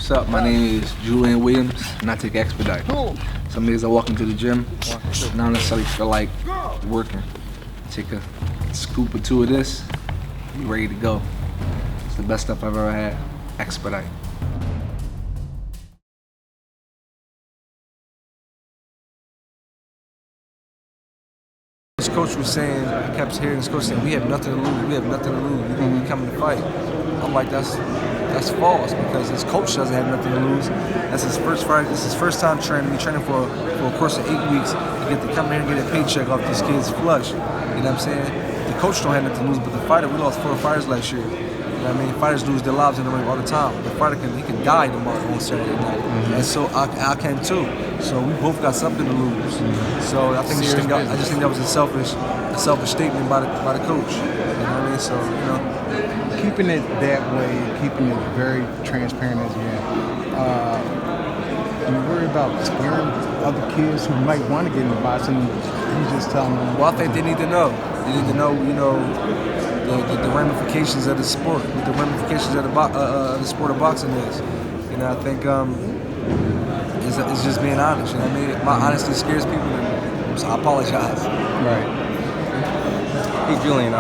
What's up? My name is Julian Williams, and I take Expedite. Some days I walk into the gym, and I don't necessarily feel like working. Take a scoop or two of this, be ready to go. It's the best stuff I've ever had. Expedite. This coach was saying, I kept hearing this coach saying, we have nothing to lose, we have nothing to lose, we come to fight. I'm like, that's false, because his coach doesn't have nothing to lose. That's his first fight. This is his first time training. He's training for a course of 8 weeks to get to come here and get a paycheck off these kids' flush. You know what I'm saying? The coach don't have nothing to lose, but the fighter, we lost 4 fighters last year. You know what I mean? Fighters lose their lives in the ring all the time. The fighter can die tomorrow on Saturday night, and so I can too. So we both got something to lose. So I just think that was a selfish statement by the coach. You know what I mean? So keeping it that way, keeping it very transparent as you you worry about scaring other kids who might want to get into boxing. You just tell them. Well, I think they need to know. They need to know, the ramifications of the sport, what the ramifications of the sport of boxing is. I think it's just being honest. You know what I mean? My honesty scares people, so I apologize. Right. Hey, Julian.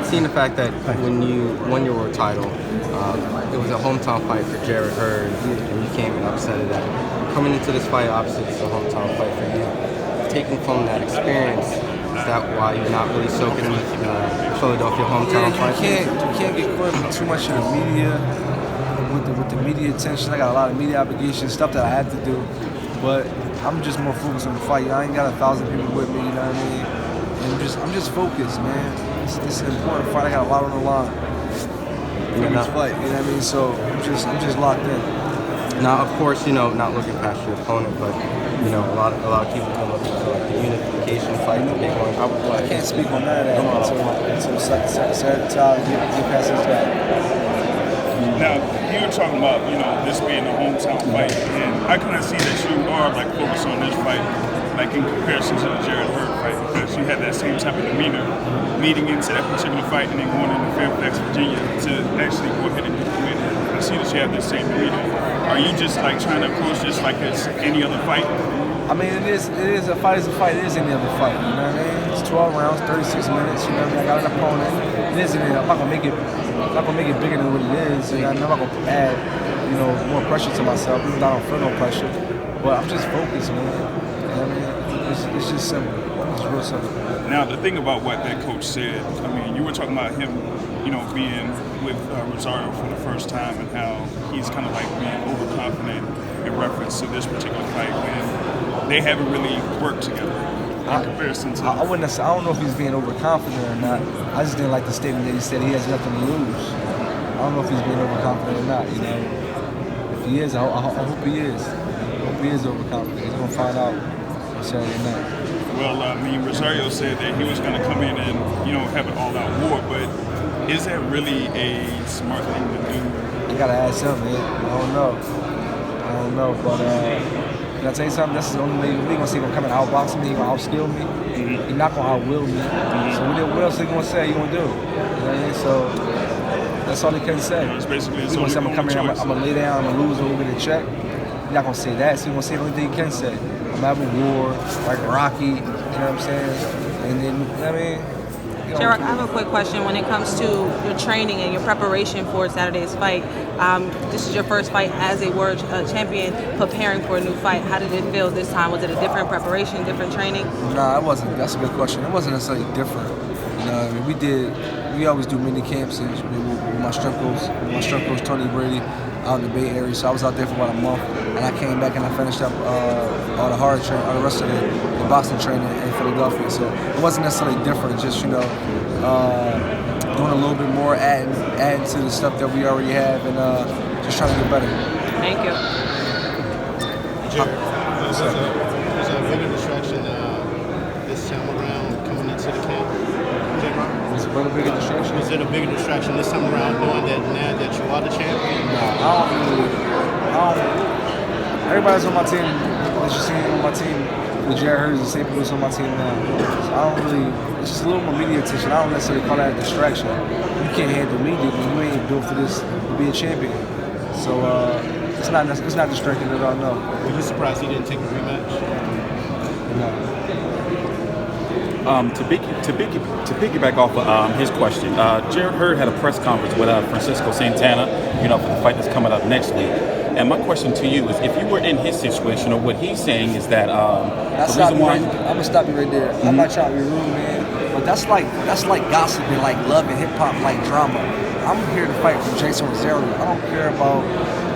Seeing the fact that when you won your world title, it was a hometown fight for Jarrett Hurd, and you came and upset that. Coming into this fight, obviously it's a hometown fight for you. Taking from that experience, is that why you're not really soaking in the Philadelphia hometown fight? You can't get caught up too much in the media, with the media attention. I got a lot of media obligations, stuff that I had to do, but I'm just more focused on the fight. I ain't got 1,000 people with me, you know what I mean? And I'm just focused, man. It's an important fight. I got a lot on the line for this fight. You know what I mean? So I'm just locked in. Now, of course, not looking past your opponent, but a lot of people come up to the unification fight, the big one. I can't speak on that until Secretary get past this guy. Now, you were talking about this being a hometown fight, and I kind of see that you are focused on this fight, in comparison to the Jarrett Hurd fight, because you had that same type of demeanor leading into that particular fight, and then going into Fairfax, Virginia, to actually go ahead and get the win. I see that you have the same demeanor. Are you just trying to approach this like it's any other fight? I mean, it is a fight. It's a fight. It is any other fight. You know what I mean? It's 12 rounds, 36 minutes. You know what I mean? I got an opponent. It is any. I'm not gonna make it bigger than what it is. You know, I'm not gonna add more pressure to myself. Even though I don't feel no pressure, but I'm just focused, man. You know what I mean? It's just simple. It's real simple. Now, the thing about what that coach said, I mean, you were talking about him, being with Rosario for the first time, and how he's kind of being overconfident in reference to this particular fight when they haven't really worked together in comparison to. I don't know if he's being overconfident or not. I just didn't like the statement that he said he has nothing to lose. I don't know if he's being overconfident or not. If he is, I hope he is. I hope he is overconfident. He's gonna find out Saturday night. Well, Rosario said that he was going to come in and, have an all-out war, but is that really a smart thing to do? You gotta ask him, man. I don't know, but can I tell you something? This is the only way we're gonna see him come and outbox me. He's gonna outskill me. Mm-hmm. He's not gonna outwill me. So what else he gonna say? He gonna do? You know what I mean? So that's all he can say. It's basically his He's gonna say I'm gonna come here, I'm choice. gonna lay down, I'm gonna lose, I'm gonna get a check. He's not gonna say that. So he's gonna say the only thing he can say. I'm gonna have a war, like Rocky. You know what I'm saying? And then, you know what I mean? Jarrett, I have a quick question. When it comes to your training and your preparation for Saturday's fight, this is your first fight as a world champion, preparing for a new fight. How did it feel this time? Was it a different preparation, different training? Nah, it wasn't. That's a good question. It wasn't necessarily different. I mean, we always do mini camps with my strength coach Tony Brady out in the Bay Area. So I was out there for about a month, and I came back and I finished up all the rest of the boxing training in Philadelphia. So it wasn't necessarily different. Just doing a little bit more, adding to the stuff that we already have, and just trying to get better. Thank you. Was it a bigger distraction this time around coming into the camp? Was it a bigger distraction? Was it a bigger distraction this time around knowing that now that you are the champion? Nah, I don't. Everybody's on my team. That you see on my team with Jarrett Hurd is the same people that's on my team now. So I don't really. It's just a little more media attention. I don't necessarily call that a distraction. You can't handle media when you ain't built for this to be a champion. So it's it's not distracting at all. No. Were you surprised he didn't take a rematch? No. To piggyback off of his question, Jarrett Hurd had a press conference with Francisco Santana, for the fight that's coming up next week. And my question to you is, if you were in his situation, or what he's saying is that the reason why I'm gonna stop you right there. I'm not trying to be rude, man, but that's like gossiping, like love and hip hop, like drama. I'm here to fight for jeison rosario. I don't care about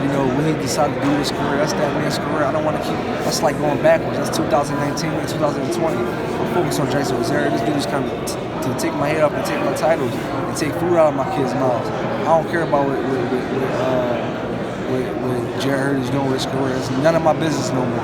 when he decided to do his career. That's that man's career. I don't want to keep. That's like going backwards. That's 2019 and 2020. I'm focused on jeison rosario. This dude is coming to take my head up and take my titles and take food out of my kids' mouths. I don't care about what Jarrett Hurd is doing with his career. It's none of my business no more. You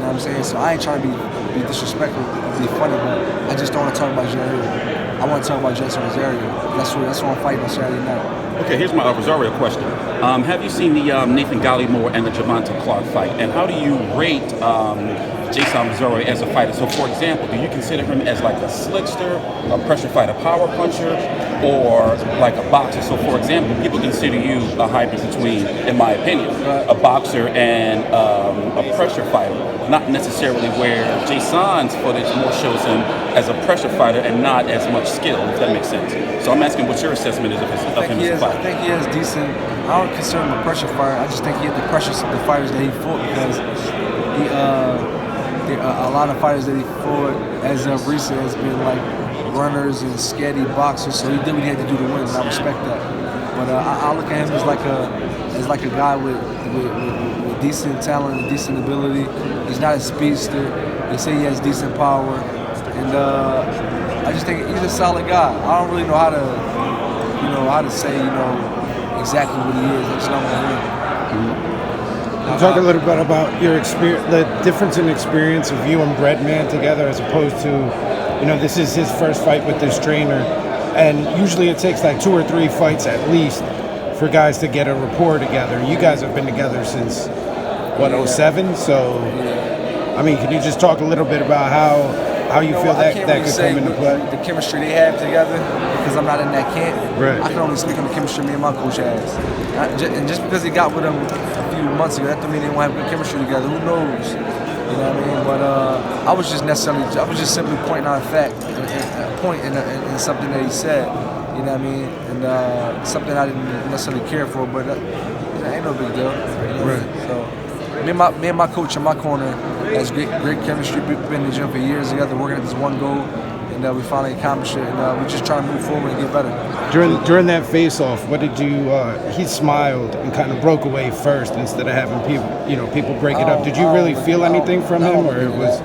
know what I'm saying? So I ain't trying to be disrespectful, be funny, but I just don't want to talk about Jarrett Hurd. I want to talk about jeison rosario. That's what I'm fighting on Saturday night. Okay, here's my Rosario question. Have you seen the Nathan Gallimore and the Javante Clark fight? And how do you rate jeison rosario as a fighter? So, for example, do you consider him as like a slickster, a pressure fighter, power puncher, or like a boxer? So, for example, people consider you a hybrid between, in my opinion, a boxer and a pressure fighter. Not necessarily where Jason's footage more shows him as a pressure fighter and not as much skill, if that makes sense. So I'm asking what your assessment is of him as a fighter. I think he has decent. I don't consider him a pressure fighter. I just think he had the pressure of the fighters that he fought, because a lot of fighters that he fought as of recent has been like runners and steady boxers. So he did what he had to do to win, and I respect that. But I look at him as like a guy with decent talent and decent ability. He's not a speedster. They say he has decent power, and I just think he's a solid guy. I don't really know how to say exactly what he is. I just know what Talk a little bit about your experience, the difference in experience of you and Breadman together, as opposed to, this is his first fight with this trainer, and usually it takes like 2 or 3 fights at least for guys to get a rapport together. You guys have been together since, 07? So, I mean, can you just talk a little bit about how you feel that could come into play? The chemistry they have together, because I'm not in that camp. Right. I can only speak on the chemistry me and my coach has. And just because he got with him a few months ago, that doesn't mean they won't have good chemistry together. Who knows? You know what I mean? But I was just simply pointing out a fact, a point in something that he said. You know what I mean? And something I didn't necessarily care for, but ain't no big deal. Right. So me and my coach in my corner has great chemistry. We've been in the gym for years together, working at this one goal, and we finally accomplished it. And we're just trying to move forward and get better. During that face-off, what did you? He smiled and kind of broke away first instead of having people break it up. Did you really feel anything from him, or it was?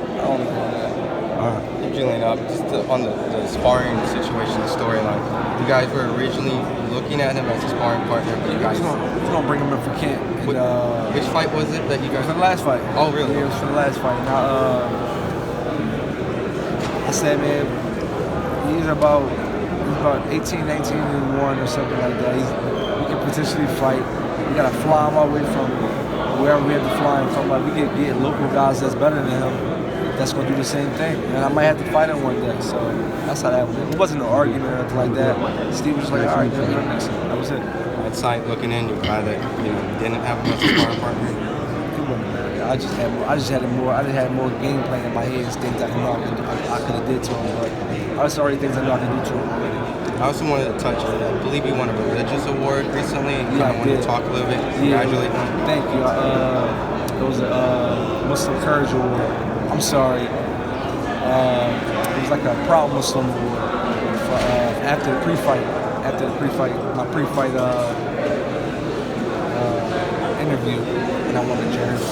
Julian, just on the sparring situation, the storyline, you guys were originally looking at him as a sparring partner, but you guys... We're going to bring him in for camp. Which fight was it that you guys... For the last fight. Oh, really? Yeah, it was for the last fight. Now, I said, man, he's about 18, 19, and 1 or something like that. We could potentially fight. We got to fly him all the way from wherever we have to fly him from. Like, we could get local guys that's better than him. That's going to do the same thing. And I might have to fight him one day. So that's how that went. It wasn't no argument or anything like that. Steve was just like, all right, that was it. Outside looking in, you're glad that you didn't have much sparring partner? I just had more game plan in my head, things I could have did to him. But I was already things I know I could do to him. I also wanted to touch on that. I believe you won a religious award recently. And I wanted to talk a little bit. Congratulate you. Thank you. It was a Muslim Courage Award. I'm sorry. It was like a proud Muslim award after the pre-fight. My pre-fight interview, and I won the jersey.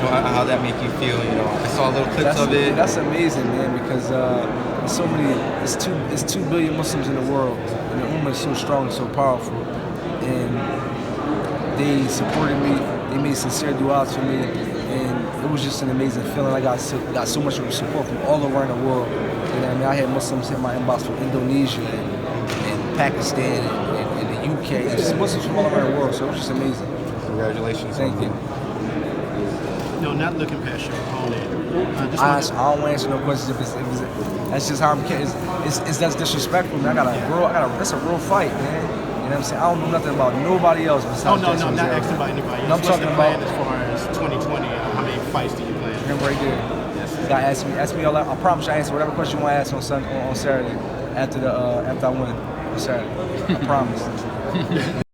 How that make you feel? I saw little clips of it. That's amazing, man, because there's so many. It's 2 billion Muslims in the world, and the Ummah is so strong and so powerful. And they supported me. They made sincere du'as for me, and it was just an amazing feeling. I got so much support from all around the world. You know what I mean? I had Muslims hit my inbox from Indonesia and Pakistan and the UK. It's just Muslims from all around the world, so it was just amazing. Congratulations. Thank you. No, not looking past your opponent. I don't want to answer no questions if it's that's just how I'm. It's that's disrespectful, man. That's a real fight, man. You know what I'm saying? I don't know nothing about nobody else besides Oh, no, Jason not Rosero. asking about anybody. No, I'm What's talking the plan about as far as 2020? How many fights do you plan? him right there. Yes. You gotta ask me all that. I promise you I answer whatever question you want to ask on Saturday after I win on Saturday. I promise.